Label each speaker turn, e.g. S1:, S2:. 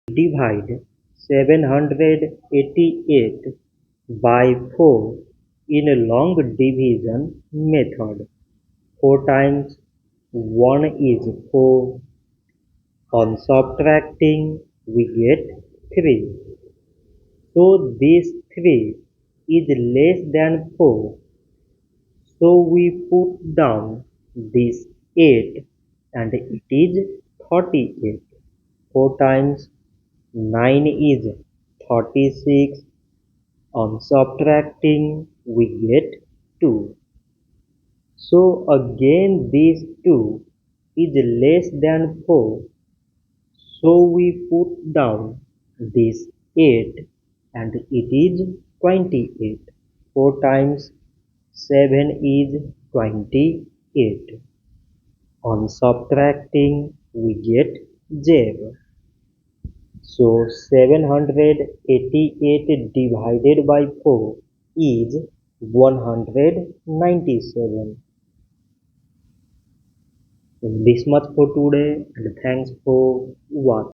S1: Divide 788 by 4 in a long division method. 4 times 1 is 4. On subtracting, we get 3. So this 3 is less than 4. So we put down this 8 and it is 38. 4 times 9 is 36. On subtracting, we get 2. So again this 2 is less than 4. So we put down this 8 and it is 28. 4 times 7 is 28. On subtracting, we get 0. So 788 divided by 4 is 197. This much for today and thanks for watching.